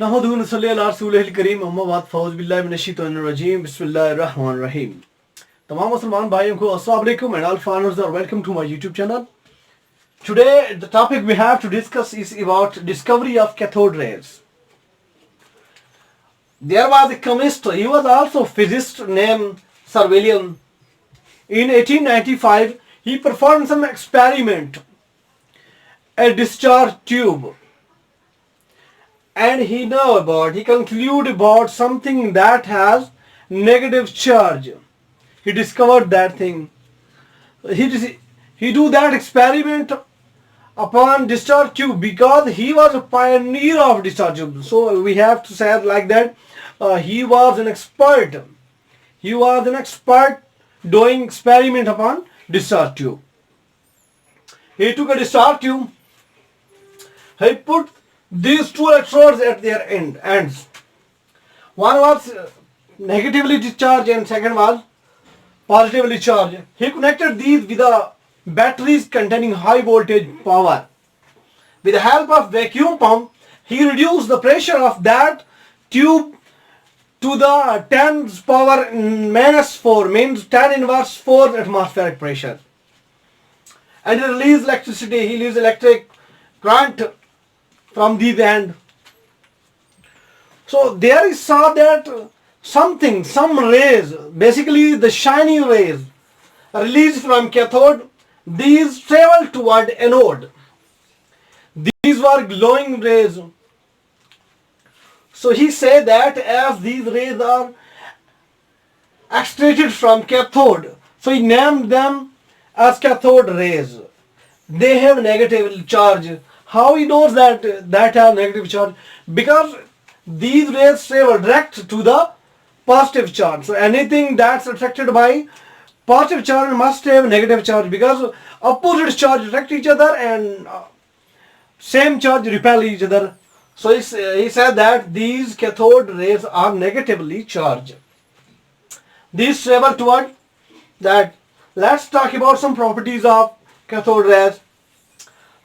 नहमदुहु नसल्ली अला रसूलिल करीम अम्मा बाद फ़ौज़ बिल्लाहि मिनश्शैतानिर्रजीम बिस्मिल्लाहिर्रहमानिर्रहीम। तमाम मुसलमान भाइयों को अस्सलाम वालेकुम and all foreigners are welcome to my YouTube channel. Today the topic we have to discuss is about discovery of cathode rays. There was a chemist, he was also a physicist named Sir William. In 1895 he performed some experiment, a discharge tube, and he concluded about something that has negative charge. He discovered that thing. He do that experiment upon discharge tube because he was a pioneer of discharge tube. So we have to say it like that. He was an expert. He was an expert doing experiment upon discharge tube. He took a discharge tube. He put these two electrodes at their ends. One was negatively discharged and second was positively charged. He connected these with the batteries containing high voltage power. With the help of vacuum pump, he reduced the pressure of that tube to the 10 power minus 4, means 10 inverse 4 atmospheric pressure. And he released electricity, he released electric current from the end. So there he saw that some rays, basically the shiny rays released from cathode, these travel toward anode. These were glowing rays. So he said that as these rays are extracted from cathode, so he named them as cathode rays. They have negative charge. How he knows that have negative charge? Because these rays travel direct to the positive charge. So anything that's attracted by positive charge must have negative charge, because opposite charge attract each other and same charge repel each other. So he said that these cathode rays are negatively charged. These travel toward that. Let's talk about some properties of cathode rays.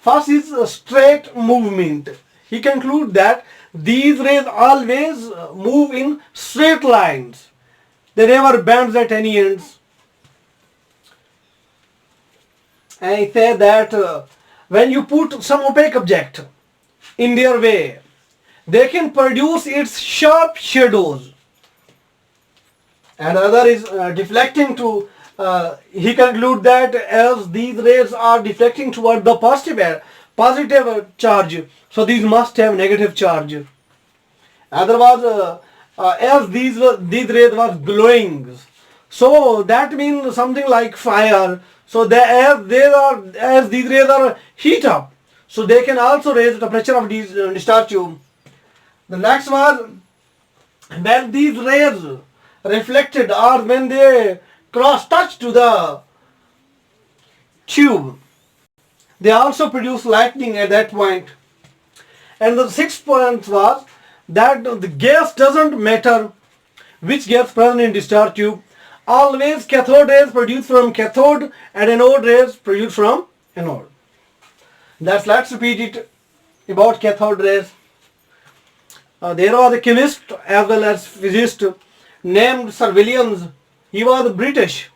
First is straight movement. He concludes that these rays always move in straight lines. They never bend at any ends. And he said that when you put some opaque object in their way, they can produce its sharp shadows. And other is deflecting to he concludes that as these rays are deflecting toward the positive charge, so these must have negative charge. Otherwise, as these rays was glowing, so that means something like fire. So as these rays are heat up, so they can also raise the temperature of these discharge tube. The next was when these rays reflected or when they cross touch to the tube, they also produce lightning at that point. And the sixth point was that the gas doesn't matter which gas present in discharge tube. Always cathode rays produced from cathode and anode rays produced from anode. Let's repeat it about cathode rays. There was a chemist as well as physicist named Sir Williams. He was British.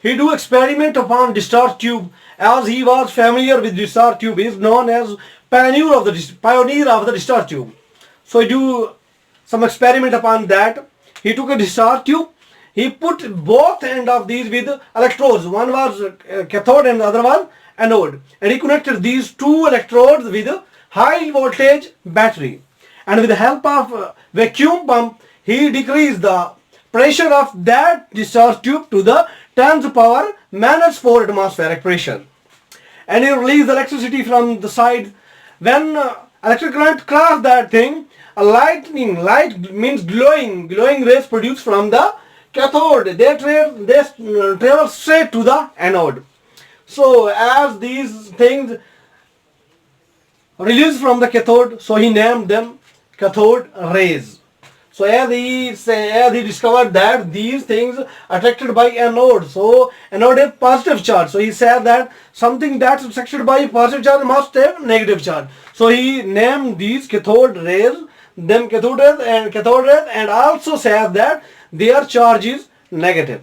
He do experiment upon discharge tube. As he was familiar with discharge tube, he is known as pioneer of the discharge tube. So he do some experiment upon that. He took a discharge tube. He put both end of these with electrodes. One was cathode and the other was anode. And he connected these two electrodes with a high voltage battery. And with the help of vacuum pump, he decreased the pressure of that discharge tube to the 10 power minus 4 atmospheric pressure. And he released electricity from the side. When electric current crossed that thing, light means glowing rays produced from the cathode. They travel straight to the anode. So as these things released from the cathode, so he named them cathode rays. So as he discovered that these things attracted by anode, so anode has positive charge. So he said that something that's attracted by positive charge must have negative charge. So he named these cathode rays them cathode rays and also says that their charge is negative.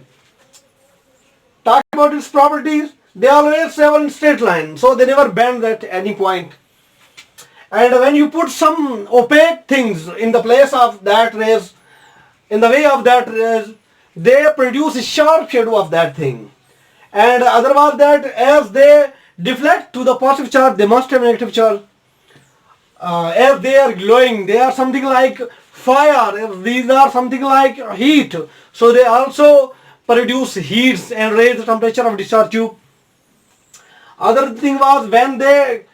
Talking about its properties, they always travel in straight line, so they never bend at any point. And when you put some opaque things in the place of that rays, in the way of that rays, they produce a sharp shadow of that thing. And otherwise that as they deflect to the positive charge, they must have negative charge. As they are glowing, they are something like fire, these are something like heat, so they also produce heats and raise the temperature of discharge tube. Other thing was when they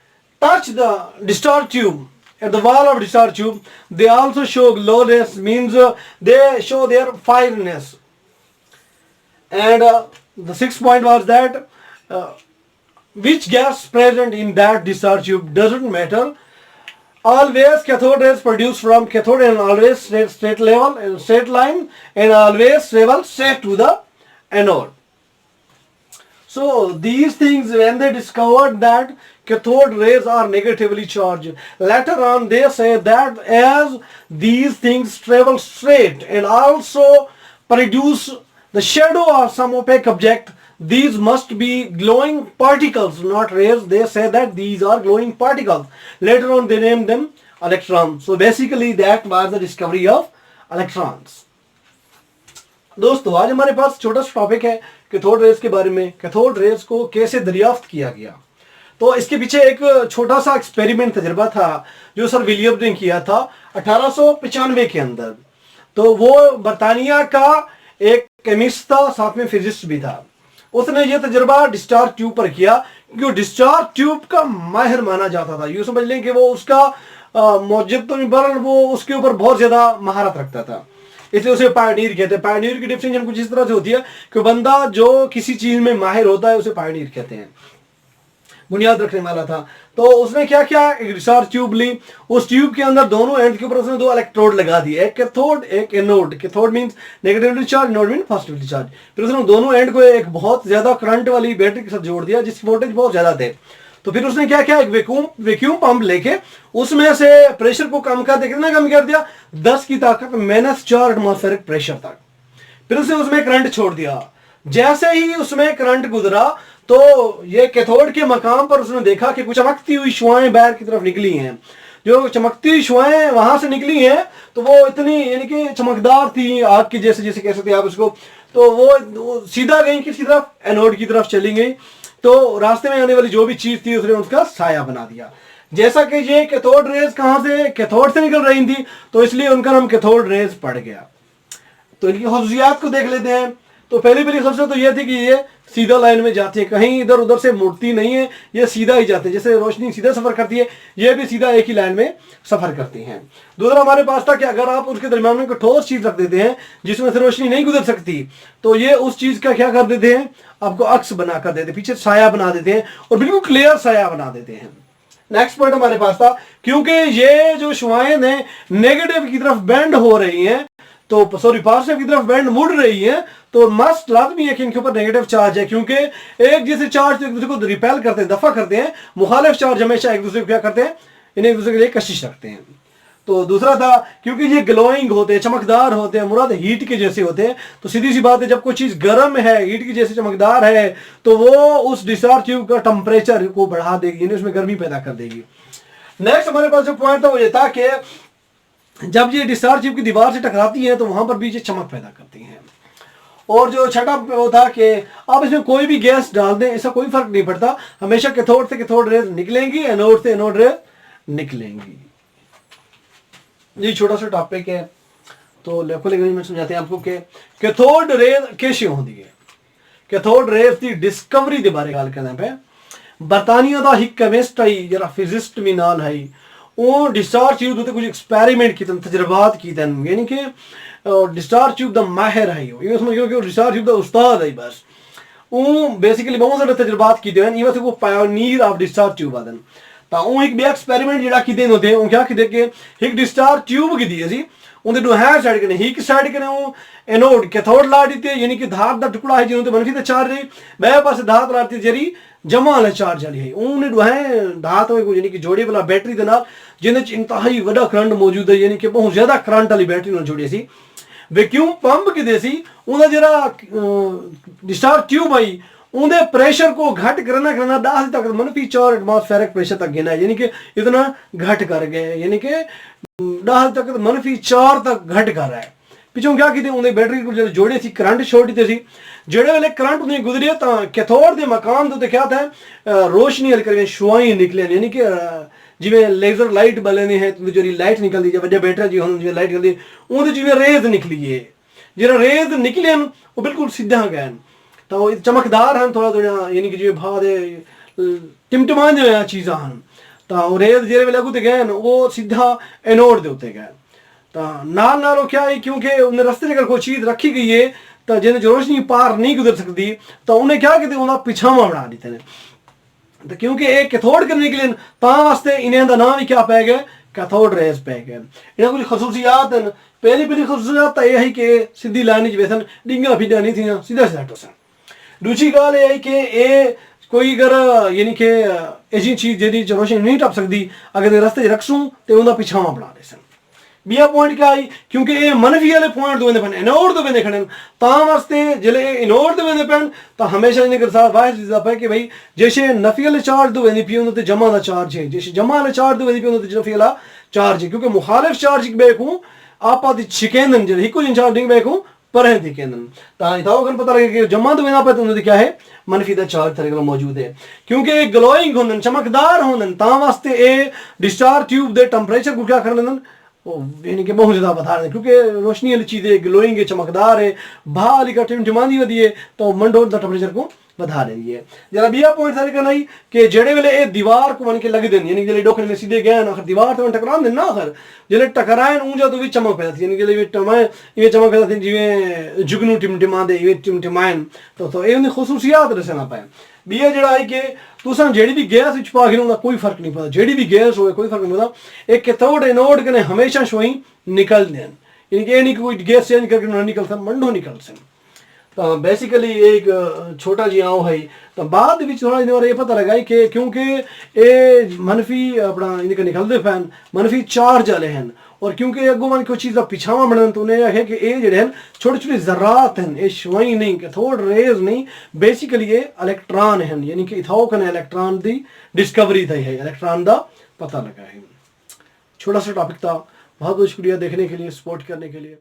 touch the discharge tube at the wall of discharge tube, they also show glowness, means they show their fireness. And the sixth point was that which gas present in that discharge tube doesn't matter. Always cathode rays produced from cathode and always straight line and always travel straight to the anode. So these things, when they discovered that cathode rays are negatively charged, later on they say that as these things travel straight and also produce the shadow of some opaque object, these must be glowing particles, not rays. They say that these are glowing particles. Later on they named them electrons. So basically that was the discovery of electrons. दोस्तों आज हमारे पास छोटा सा topic है cathode rays के बारे में। Cathode rays को कैसे दरियाफ्त किया गया, तो इसके पीछे एक छोटा सा एक्सपेरिमेंट तजर्बा था जो सर विलियम ने किया था 1895 के अंदर। तो वो बरतानिया का एक केमिस्ट था, साथ में फिजिस्ट भी था। उसने ये तजर्बा डिस्चार्ज ट्यूब पर किया क्योंकि डिस्चार्ज ट्यूब का माहिर माना जाता था। यूँ समझ लें कि वो उसका मौजब तो बहरहाल वो उसके ऊपर बहुत ज्यादा महारत रखता था, इसलिए उसे पायनियर कहते हैं। पायनियर की डेफिनेशन कुछ इस तरह से होती है कि बंदा जो किसी चीज में माहिर होता है उसे पायनियर कहते हैं, बुनियाद रखने वाला था। तो उसने क्या किया, एक डिस्चार्ज ट्यूब ली, उस ट्यूब के अंदर दोनों एंड के ऊपर उसने दो इलेक्ट्रोड लगा दिए, एक कैथोड एक anode. Cathode means negatively charge, anode means positively charge. फिर उसने दोनों एंड को एक बहुत ज्यादा करंट वाली बैटरी के साथ जोड़ दिया जिसकी वोल्टेज बहुत ज्यादा थे। तो फिर उसने क्या किया, एक वैक्यूम पंप लेके उसमें से प्रेशर को कम कर दिया। कितना कम कर दिया, 10 की ताकत -4 एटमॉस्फेरिक प्रेशर तक। फिर उसने उसमें करंट छोड़ दिया। जैसे ही उसमें करंट गुजरा तो ये कैथोड के मकाम पर उसने देखा कि कुछ चमकती हुई शुआएं बाहर की तरफ निकली हैं। जो चमकती हुई शुआएं वहां से निकली हैं तो वो इतनी यानी कि चमकदार थी, आग की जैसे जैसे कह सकते हैं आप उसको। तो वो सीधा गई किसकी तरफ, एनोड की तरफ चली गई। तो रास्ते में आने वाली जो भी चीज थी उसने उसका साया बना दिया। जैसा कि ये कैथोड रेज कहां से, कैथोड से निकल रही थी, तो इसलिए उनका नाम कैथोड रेज पड़ गया। तो इनकी खसूसियात को देख लेते हैं। तो पहली खसूसियत तो ये थी कि ये सीधा लाइन में जाती है, कहीं इधर उधर से मुड़ती नहीं है, ये सीधा ही जाते हैं। जैसे रोशनी सीधा सफर करती है, ये भी सीधा एक ही लाइन में सफर करती हैं। दूसरा हमारे पास था कि अगर आप उसके दरमियान में कोई ठोस चीज रख देते हैं जिसमें से रोशनी नहीं गुजर सकती, तो ये उस चीज का क्या कर देते हैं, आपको अक्स बना कर देते, पीछे साया बना देते हैं और बिल्कुल क्लियर साया बना देते हैं। नेक्स्ट पॉइंट हमारे पास था, क्योंकि ये जो शुआएं नेगेटिव की तरफ बेंड हो रही हैं, तो पॉजिटिव की तरफ बेंड मुड़ रही है, तो मस्ट लाजमी है कि इनके ऊपर नेगेटिव चार्ज है। क्योंकि एक जैसे चार्ज एक दूसरे को रिपेल करते हैं, दफा करते हैं, मुखालिफ चार्ज हमेशा एक दूसरे को क्या करते हैं, इन्हें एक दूसरे के लिए कशिश रखते हैं। तो दूसरा था क्योंकि ये ग्लोइंग होते हैं, चमकदार होते हैं, मुराद हीट के जैसे होते हैं। तो सीधी सी बात है, जब कोई चीज गर्म है, हीट की जैसे चमकदार है, तो वो उस डिस्चार्ज ट्यूब का टेम्परेचर को बढ़ा देगी, यानी उसमें गर्मी पैदा कर देगी। नेक्स्ट हमारे पास जो पॉइंट था वो ये था कि जब ये डिस्चार्ज ट्यूब की दीवार से टकराती है तो वहां पर भी ये चमक पैदा करती हैं। और जो छठा वो था कि आप इसमें कोई भी गैस डाल दें, ऐसा कोई फर्क नहीं पड़ता, हमेशा कैथोड से कैथोड रेज निकलेंगी, एनोड से एनोड रेज निकलेंगी। ये छोटा सा टॉपिक है, तो लेखों में समझाते हैं आपको कि कैथोड रेज कैसे होती है। कैथोड रेज की डिस्कवरी के बारे गल करना पे बरतानिया का एक केमिस्ट है जरा फिजिस्ट भी नाल है, वो डिस्चार्ज ट्यूब उत्ते कुछ एक्सपेरिमेंट किए, तजर्बात किए, यानी कि डिस्चार्ज ट्यूब का माहिर है, ये समझो कि डिस्चार्ज ट्यूब का उस्ताद है। बस वो बेसिकली बहुत सारे तजर्बात किए हैं, इवन से वो पायोनियर ऑफ डिस्चार्ज ट्यूब आदन। तो वो एक एक्सपेरिमेंट जरा किए होते हैं, क्या किए कि एक डिस्चार्ज ट्यूब की दी सी उनके दो है साइड कने, एक साइड कने वो एनोड कैथोड ला दी थी, यानी कि धात का टुकड़ा है जिन्होंने मनफी तो चार्ज रही, वह पास धात ला दी जरी जमा वाला चार्ज वाली है, उन्हें दो है धात यानी कि जोड़े वाला बैटरी के नाल जिन्हें इंतहाई वड्डा करंट मौजूद है, यानी कि बहुत ज़्यादा करंट वाली बैटरी नाल जुड़ी सी। वैक्यूम पंप किते सी उहदा जिहड़ा डिस्चार्ज ट्यूब आई उहदे प्रेशर को घट करना 10 तक -4 एटमॉस्फेरिक प्रेशर तक गिना है, यानी कि इतना घट कर गए, यानी कि 10 तक -4 तक घट कर रहा है। पिछों क्या किते उन्हें बैटरी को जो जोड़े सी करंट छोड़ दिते सी, जेड़े वेले करंट उन्हें गुजरिया तो कैथोड के मकाम तो क्या था रोशनी हल करके शुआई निकले, यानी कि जिमें लेजर लाइट बले ने है जो लाइट निकलती है वड्डे बैटरी जी हम जो लाइट निकलती उनके जिमें रेज निकली है, जो रेज निकले वो बिल्कुल सीधा गए तो वो चमकदार हैं थोड़ा थोड़ा, यानी कि जिमें भाव टिमटिमा जो चीज़ा हैं तो रेज जेरे वेले अगू गए वो सीधा एनोड के उत्ते गए तो नाल क्या है, क्योंकि उन्हें रस्ते अगर कोई चीज़ रखी गई है तो जिन्हें जो रोशनी पार नहीं गुजर सकती तो उन्हें क्या कहते उन्हें पिछावा बना देते हैं। तो क्योंकि एक कैथोड करने के लिए वास्ते इन्हें का नाम ही क्या पै गया, कैथोड रेज पै गए। इन्हें कुछ खसूसियात हैं। पहली खसूसियात तो यह है कि सीधी लाइन वैसन डिंगा फिडा नहीं थी, सीधा सीधा टोसन। दूसरी गल यह है कि ये कोई अगर यानी कि ऐसी चीज़ जी रोशनी नहीं टप सकती अगर रस्ते रखसूँ तो उनका पिछावा बना दे सन। बिया पॉइंट क्या आई, क्योंकि ये मनफी वाले पॉइंट दो पे इनोड दो पे खड़े वास्ते जिले इनोड दो पे तो हमेशा इन्हें साथ वाह चीज़ है कि भाई जैसे नफी वाले चार्ज दो पी उन्होंने जमा का चार्ज है, जैसे जमा वाले चार्ज दो पी उन्होंने नफी वाला चार्ज है, क्योंकि मुखालिफ चार्ज बेकूँ आप छिकेंदन जो एक जिन चार्ज बेकूँ पर दिखेंदन तो पता लगे कि जमा दो पे तो उन्होंने क्या है मनफी का चार्ज तरह मौजूद है, क्योंकि ग्लोइंग होंगे चमकदार होंगे वास्ते ये डिस्चार्ज ट्यूब के टैंपरेचर को क्या कर लेंगे यानी कि बहुत ज़्यादा बता रहे हैं, क्योंकि रोशनी वाली चीज़ें ग्लोइंग है चमकदार है भा वाली का टिमटिमांदी वधी है तो मंडोर का टैंपरेचर को बढ़ा रही है। जरा बिया पॉइंट सारे करना ही कि जेड़े वेले ये दीवार को मन के लग दें, यानी कि डोखरे में सीधे गए आखिर दीवार तो टकरा दें ना, आखिर जिले टकराए ऊंचा तो भी चमक पैदा थी, यानी कि ये चमक पैदा थी जिमें जुगनू टिमटिमा दे ये टिमटिमायन तो ये उन्हें खसूसियात दसना पाए। बिया जड़ा है कि तुसा जेड़ी भी गैस विच पा के कोई फर्क नहीं पता, जेड़ी भी गैस हो कोई फर्क नहीं पता, एक कैथोड एनोड कने हमेशा शोई निकल दें, यानी कि ये नहीं कोई गैस चेंज करके ना निकल सन मंडो निकल सन। तो बेसिकली एक छोटा जी आओ है तो बाद में थोड़ा इन ये पता लगा कि क्योंकि ये मनफी अपना इनके निकलते फैन मनफी चार्ज वाले हैं और क्योंकि अगो मन कोई चीज़ का पिछावा बनन तो उन्हें है कि ये जड़े हैं छोटे छोटे ज़रात हैं, ये शुआई नहीं कैथोड रेज नहीं, बेसिकली ये इलेक्ट्रॉन हैं, यानी कि इथाओ कने इलेक्ट्रॉन की डिस्कवरी थी है, इलेक्ट्रॉन का पता लगा है। छोटा सा टॉपिक था, बहुत बहुत शुक्रिया देखने के लिए, सपोर्ट करने के लिए।